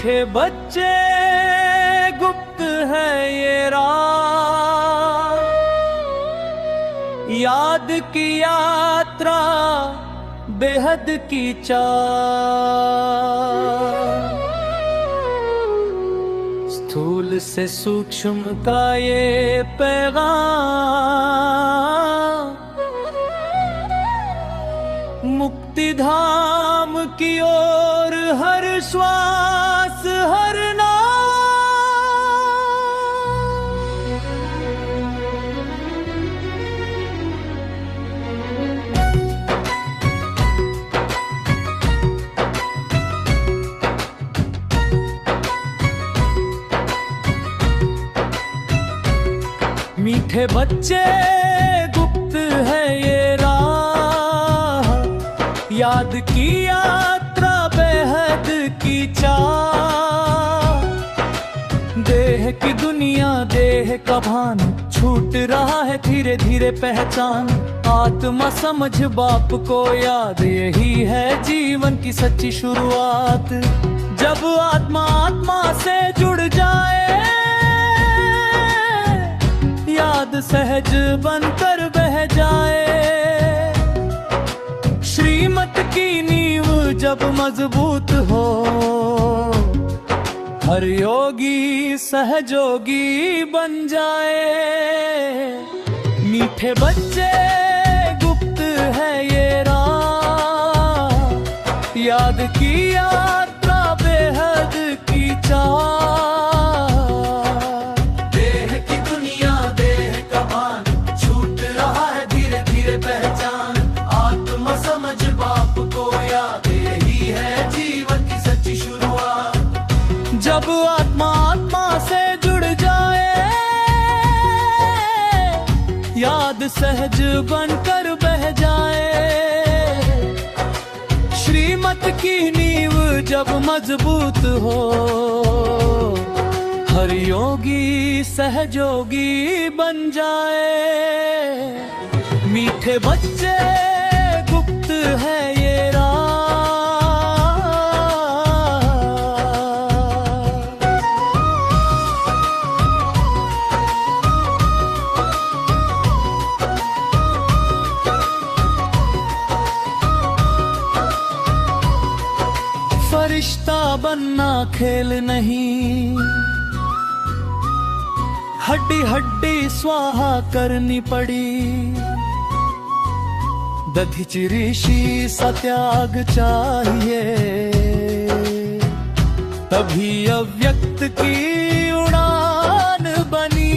मीठे बच्चे गुप्त है ये राह, याद की यात्रा बेहद की चाह। स्थूल से सूक्ष्म का ये पैगाम, मुक्ति धाम की ओर हर श्वास हर मीठे बच्चे गुप्त है ये राह, याद की यात्रा बेहद की चाह। देह की दुनिया देह का भान, छूट रहा है धीरे धीरे पहचान। आत्मा समझ बाप को याद, यही है जीवन की सच्ची शुरुआत। जब आत्मा आत्मा से जुड़ जाए, याद सहज बनकर बह जाए। श्रीमत की नींव जब मजबूत हो, हर योगी सहजोगी बन जाए। मीठे बच्चे गुप्त है ये राह, याद की यात्रा बेहद की चाह। जब आत्मा आत्मा से जुड़ जाए, याद सहज बनकर बह जाए। श्रीमत की नींव जब मजबूत हो, हर योगी सहजोगी बन जाए। मीठे बच्चे गुप्त है ये राह। फरिश्ता बनना खेल नहीं, हड्डी हड्डी स्वाहा करनी पड़ी। दधिच ऋषि सा त्याग चाहिए, तभी अव्यक्त की उड़ान बनी।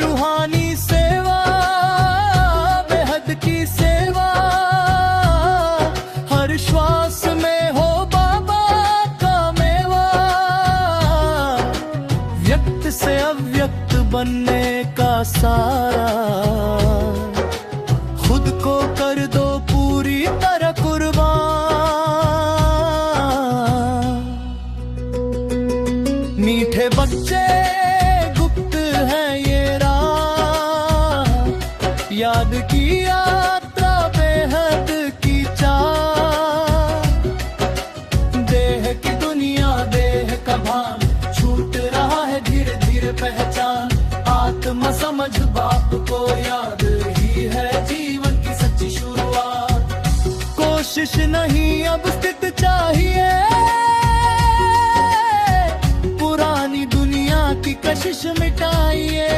रूहानी सेवा बेहद की सेवा, हर श्वास में हो बाबा का मेवा। व्यक्त से अव्यक्त बनने का सारा, खुद को कर दो पूरी तरह कुर्बान। मीठे बच्चे गुप्त है ये राह, याद की यात्रा बेहद की चाह। देह की दुनिया देह का भान, छूट रहा है धीरे धीरे पहचान। आत्मा समझ बाप को याद, ही है जीवन की सच्ची शुरुआत। कोशिश नहीं अब स्थित चाहिए, पुरानी दुनिया की कशिश मिटाइए।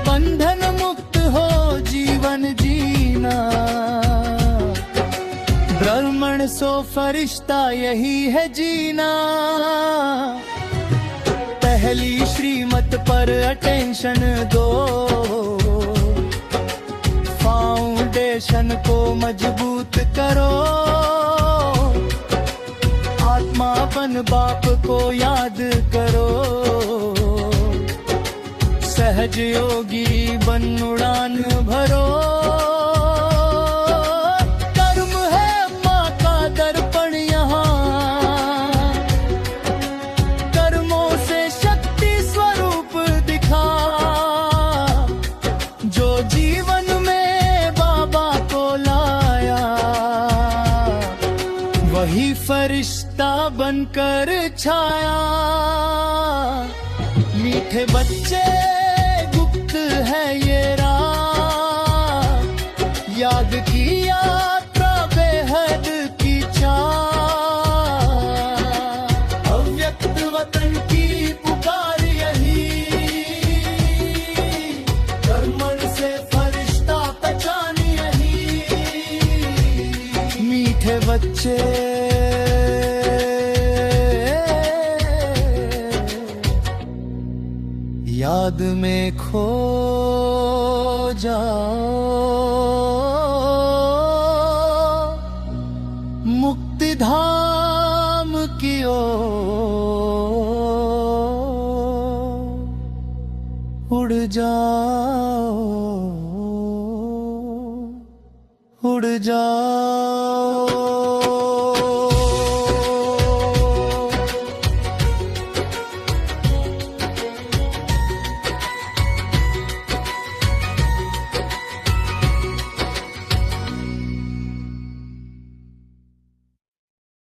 बंधन मुक्त हो जीवन जीना, ब्राह्मण सो फरिश्ता यही है जीना। पहली श्रीमत पर अटेंशन दो, फाउंडेशन को मजबूत करो। आत्मापन बाप को याद करो, सहज योगी बन उड़ान भरो। कर्म है माँ का दर्पण यहाँ, कर्मों से शक्ति स्वरूप दिखा। जो जीवन में बाबा को लाया, वही फरिश्ता बनकर छाया। मीठे बच्चे गुप्त है ये राह, याद की यात्रा बेहद की चाह। अव्यक्त वतन की पुकार यही, कर्मण से फरिश्ता पहचान यही। मीठे बच्चे याद में खो जाओ, मुक्ति धाम की ओर उड़ जाओ, उड़ जाओ।